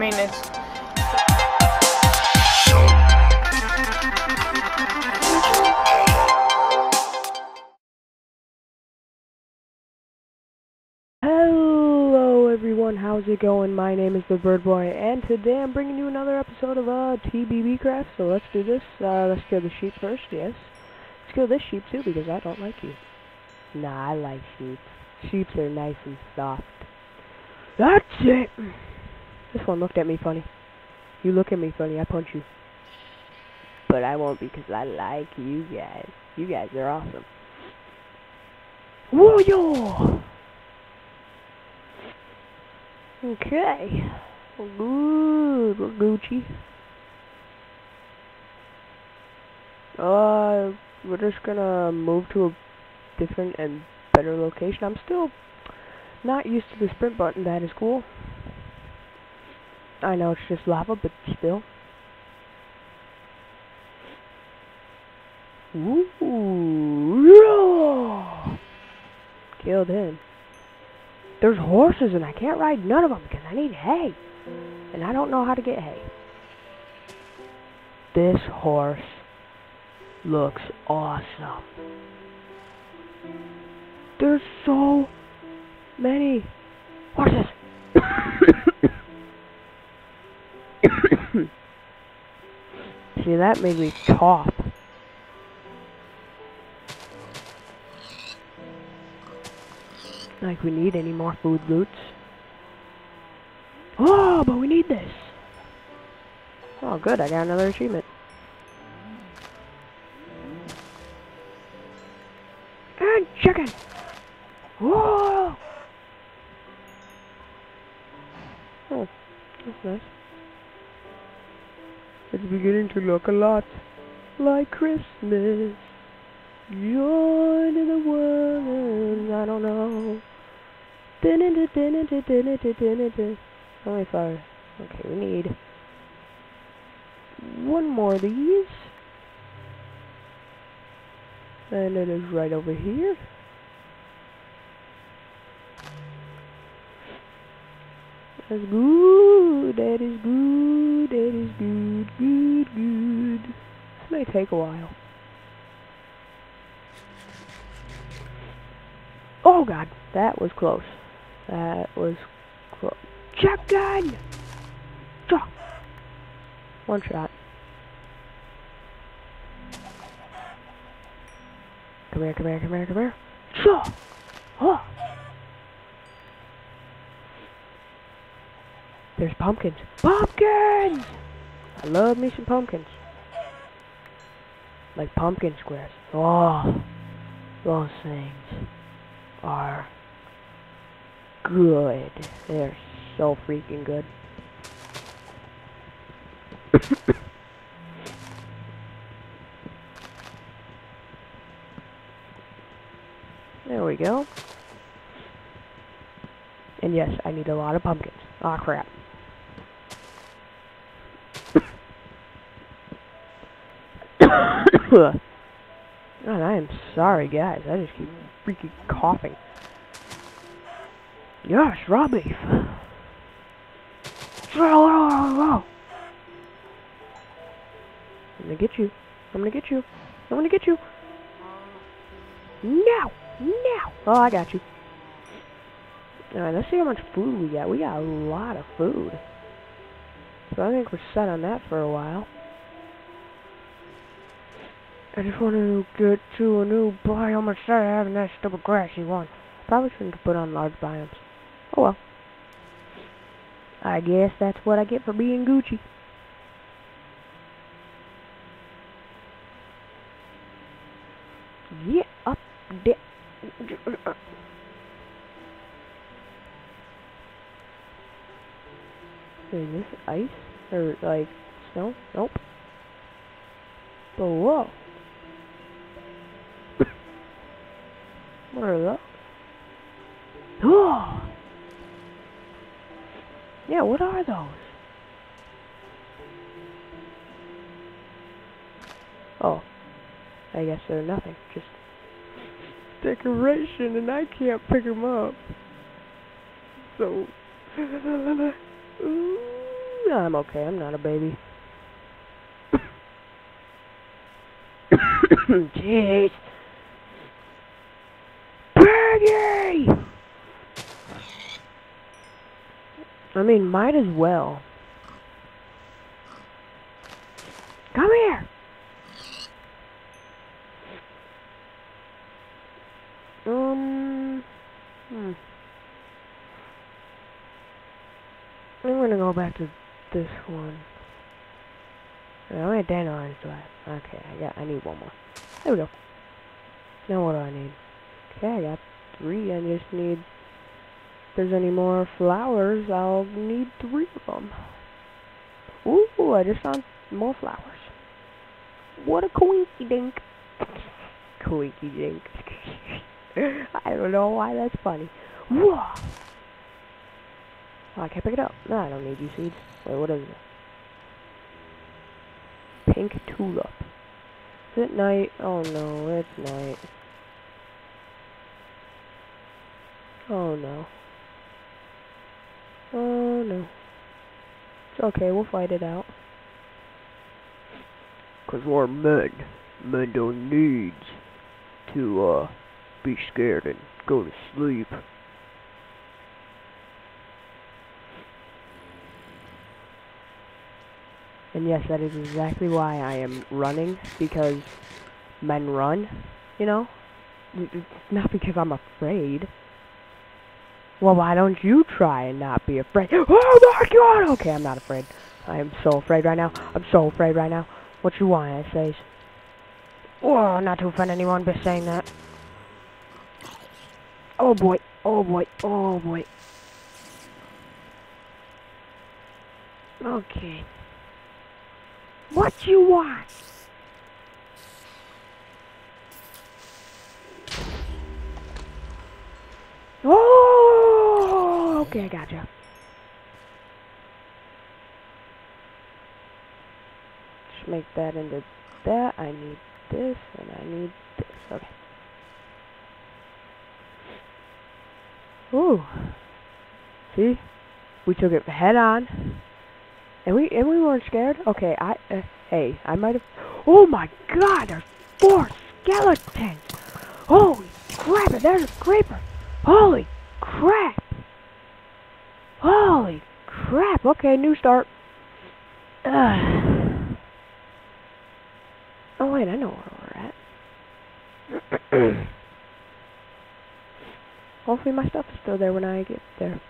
mean, it's... Hello everyone, how's it going? My name is the Bird Boy, and today I'm bringing you another episode of TBBcraft. So let's do this. Let's kill the sheep first, yes. Let's kill this sheep too, because I don't like you. Nah, I like sheep. Sheeps are nice and soft. That's it! This one looked at me funny. You look at me funny, I punch you. But I won't, because I like you guys. You guys are awesome. Whoa-yo! Okay. We're good. We're Gucci. We're just gonna move to a different and better location. I'm still not used to the sprint button. That is cool. I know it's just lava, but still. Ooh, yeah! Killed him. There's horses and I can't ride none of them because I need hay. And I don't know how to get hay. This horse looks awesome. There's so many horses. See, that made me cough. Like we need any more food loots. Oh, but we need this. Oh, good, I got another achievement. And chicken. Whoa! Oh, that's nice. It's beginning to look a lot like Christmas. Joy to the world, I don't know. Only fire. Okay, we need one more of these. And it is right over here. That's good. That is good. That is good. Good. This may take a while. Oh god, that was close. That was close. Shotgun! One shot. Come here, come here, come here, come here. Oh. There's pumpkins. Pumpkins! I love me some pumpkins. Like pumpkin squares. Oh, those things are good. They're so freaking good. There we go. And yes, I need a lot of pumpkins. Aw, crap. God, I am sorry, guys. I just keep freaking coughing. Yes, raw beef. I'm gonna get you. I'm gonna get you. I'm gonna get you. No! No! Oh, I got you. Alright, let's see how much food we got. We got a lot of food. So I think we're set on that for a while. I just want to get to a new biome instead of having that stupid grassy one. Probably shouldn't have put on large biomes. Oh well. I guess that's what I get for being Gucci. Yeah, up there. Is this ice? Or like snow? Nope. But whoa. What are those? Oh! Yeah, what are those? Oh. I guess they're nothing. Just decoration, and I can't pick them up. So... I'm okay. I'm not a baby. Jeez. Piggy! I mean, might as well. Come here! I'm gonna go back to this one. How many dandelions do I have? Okay, I need one more. There we go. Now what do I need? Okay, I got 3. I just need... If there's any more flowers, I'll need 3 of them. Ooh, I just found more flowers. What a coinky dink. Coinky dink. I don't know why that's funny. Whoa! Oh, I can't pick it up. No, I don't need you seeds. Wait, what is it? Pink tulip. Is it night? Oh no, it's night. Oh no. Oh no. It's okay, we'll fight it out. 'Cause we're men. Men don't need to, be scared and go to sleep. And yes, that is exactly why I am running, because men run, you know? It's not because I'm afraid. Well, why don't you try and not be afraid? Oh my god! Okay, I'm not afraid. I am so afraid right now. I'm so afraid right now. What you want, I say? Oh, not to offend anyone by saying that. Oh boy, oh boy, oh boy. Okay. What you want? Oh, okay, I gotcha. Just make that into that. I need this, and I need this. Okay. Ooh. See? We took it head on. And we weren't scared? Okay, hey, I might have... Oh my god, there's 4 skeletons! Holy crap, and there's a creeper! Holy crap! Holy crap, okay, new start. Oh wait, I know where we're at. Hopefully my stuff is still there when I get there.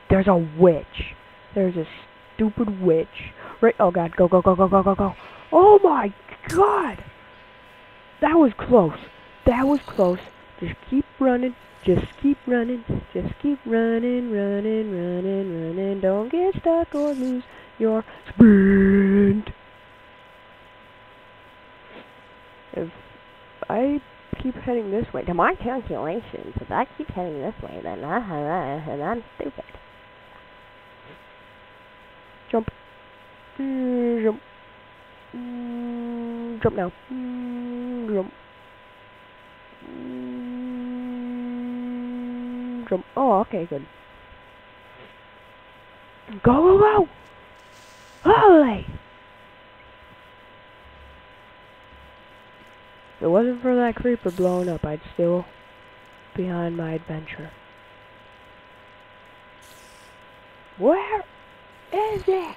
There's a witch. There's a stupid witch. Right, oh god, go, go, go, go, go, go, go. Oh my god! That was close. That was close. Just keep running. Just keep running. Just keep running, running, running, running. Don't get stuck or lose your sprint. If I keep heading this way, to my calculations, if I keep heading this way, then I'm stupid. Jump. Jump. Jump now. Jump. Jump. Oh, okay, good. Go, go, go! Holy! If it wasn't for that creeper blowing up, I'd still be on my adventure. Where is it?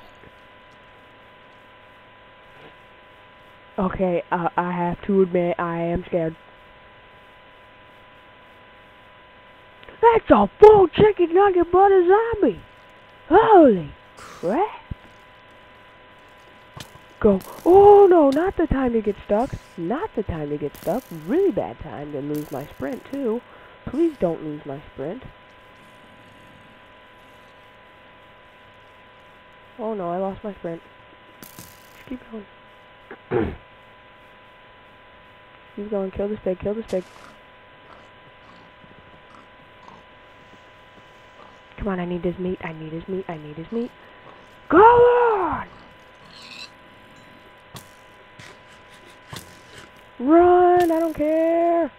Okay, I have to admit, I am scared. That's a full chicken nugget but a zombie! Holy crap! Go. Oh no, not the time to get stuck. Not the time to get stuck. Really bad time to lose my sprint too. Please don't lose my sprint. Oh no, I lost my sprint. Just keep going. Keep going, kill this pig, kill this pig. Come on, I need his meat, I need his meat, I need his meat. Go on! Run, I don't care.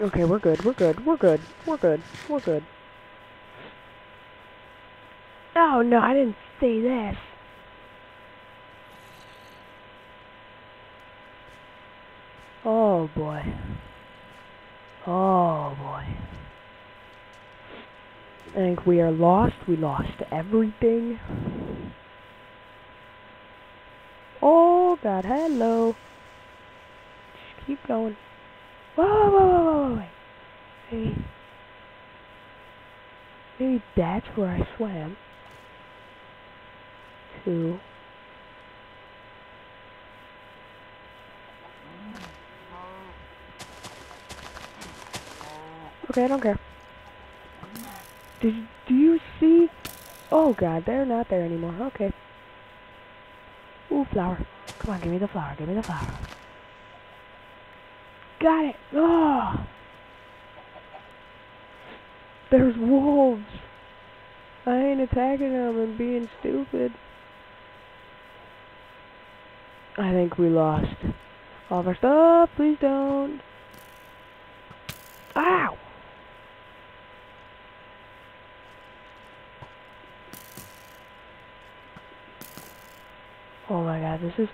Okay, we're good, we're good, we're good, we're good, we're good. Oh no, I didn't see this. Oh boy. Oh boy. I think we are lost. We lost everything. Oh god, hello. Just keep going. Whoa, whoa, whoa, whoa, whoa, wait. Maybe that's where I swam. To. Okay, I don't care. Do you see? Oh god, they're not there anymore. Okay. Ooh, flower. Come on, give me the flower. Give me the flower. Got it. Oh. There's wolves. I ain't attacking them and being stupid. I think we lost all of our stuff. Please don't. Ow. Oh my god, this is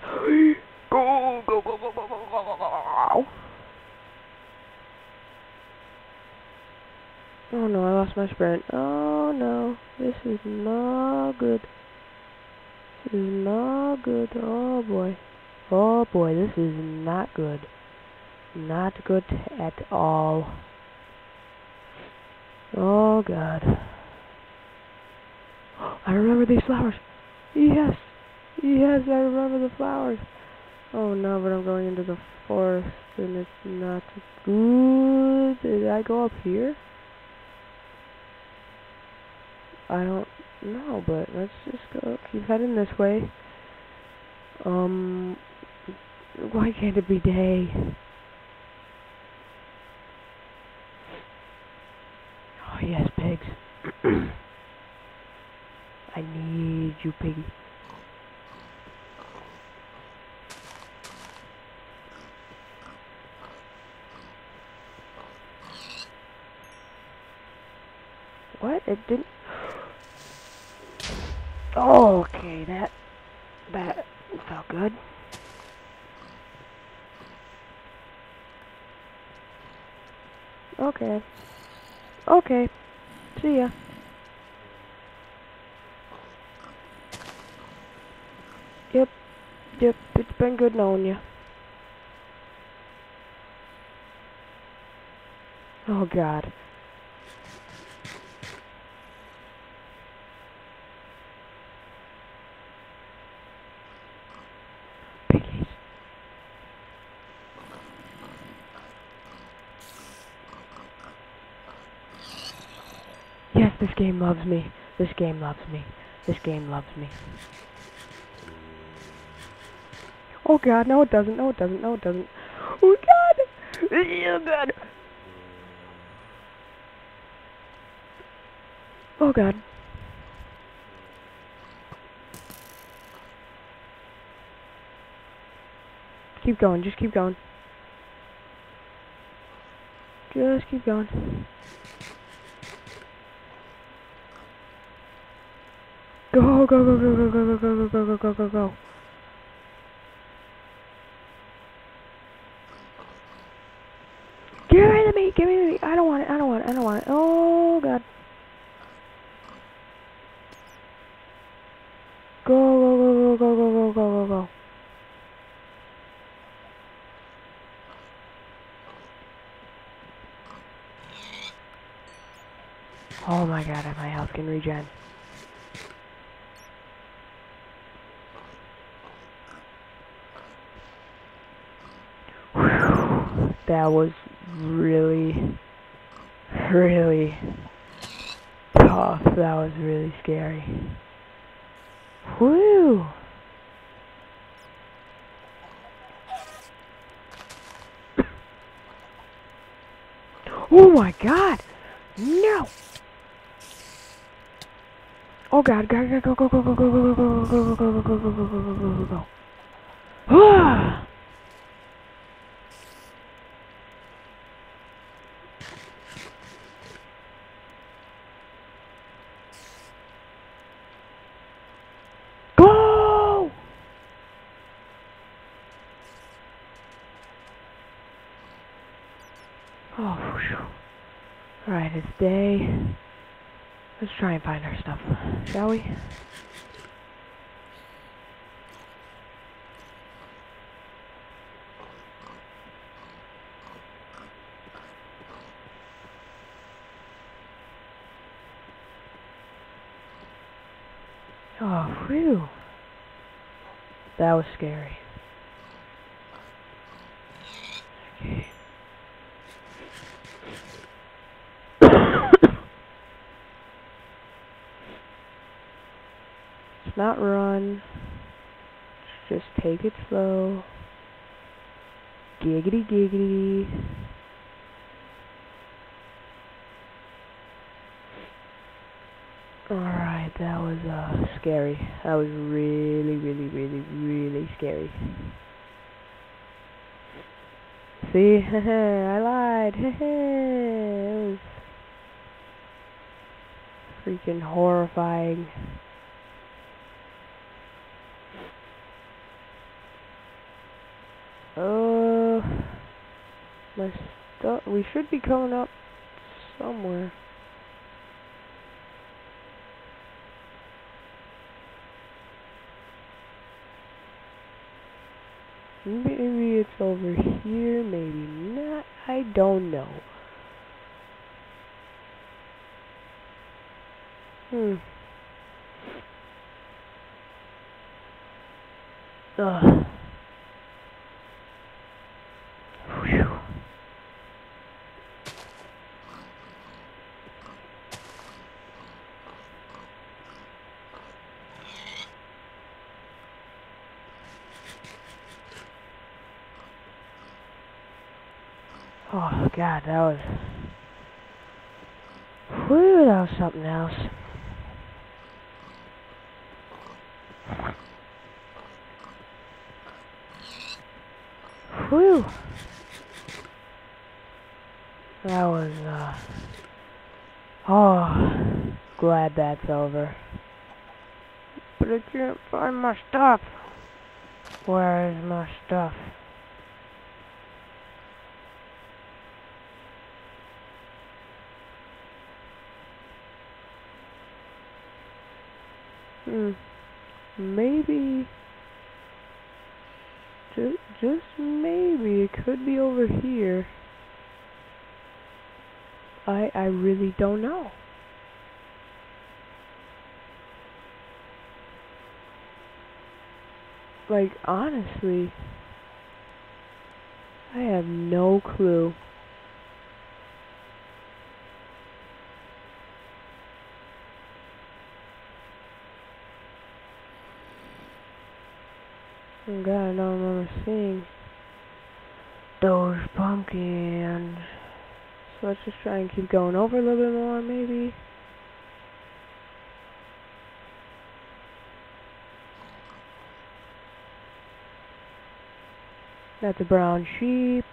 go go go go go go go go. Oh no, I lost my sprint. Oh no, this is not good. This is not good. Oh boy. Oh boy, this is not good. Not good at all. Oh god. I remember these flowers. Yes. Yes, I remember the flowers. Oh no, but I'm going into the forest and it's not good. Did I go up here? I don't know, but let's just go. Keep heading this way. Why can't it be day? Oh yes, pigs. I need you, piggy. What? It didn't. Oh, okay, that felt good. Okay. Okay. See ya. Yep. Yep. It's been good knowing you. Oh God. Piggies. Yes, this game loves me. This game loves me. This game loves me. Oh God, no it doesn't, no it doesn't, no it doesn't. Oh God! Oh God! Oh God. Keep going, just keep going. Just keep going. Go, go, go, go, go, go, go, go, go, go, go, go, go. Give me the meat, give me the meat. I don't want it, I don't want it, I don't want it. Oh God. Go, go, go, go, go, go, go, go, go. Oh my God, my health can regen. Whew. That was really, really tough. That was really scary. Whew. Oh my God! No! Oh God! Go! Go! Go! Go! Go! Go! Go! Go! Go! Go! Go! Go! Go! Go! Go! Go! Go! Go! Ah! Alright, it's day. Let's try and find our stuff, shall we? Oh, phew. That was scary. Okay. Let's not run. Just take it slow. Giggity giggity. Alright, that was scary. That was really scary. See? I lied. It was freaking horrifying. My stuff. We should be coming up somewhere. Maybe it's over here, maybe not. I don't know. Ugh. Whew. Oh God, that was something else. Whew. That was oh, glad that's over. But I can't find my stuff. Where is my stuff? Maybe, just maybe it could be over here. I really don't know. Like, honestly, I have no clue. Oh God, I don't remember seeing those pumpkins. So let's just try and keep going over a little bit more, maybe. That's a brown sheep.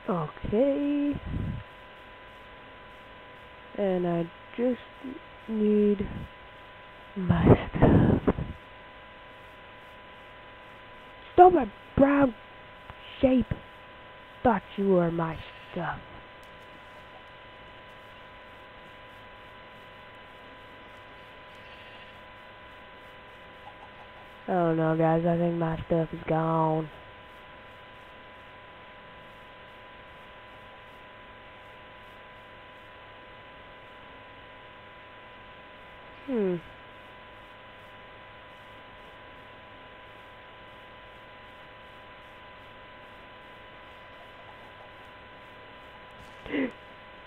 Okay. And I just need my stuff. Stop my brown shape. Thought you were my stuff. I don't know, guys. I think my stuff is gone.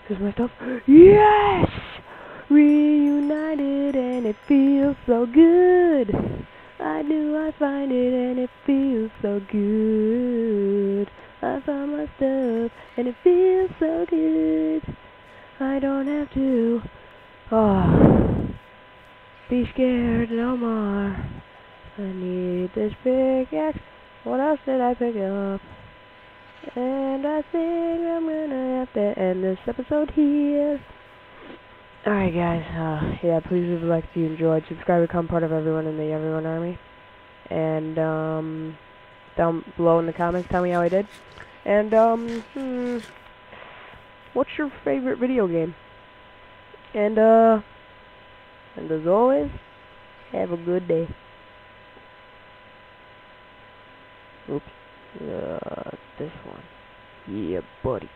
Here's my stuff. Yes! Reunited and it feels so good. I knew I'd find it and it feels so good. I found my stuff and it feels so good. I don't have to be scared no more. I need this pickaxe. What else did I pick up? And I think I'm gonna have to end this episode here. Alright guys, yeah, please leave a like if you enjoyed. Subscribe, become part of everyone in the Everyone Army. And, down below in the comments. Tell me how I did. And, what's your favorite video game? And as always, have a good day. Oops. This one. Yeah, buddy.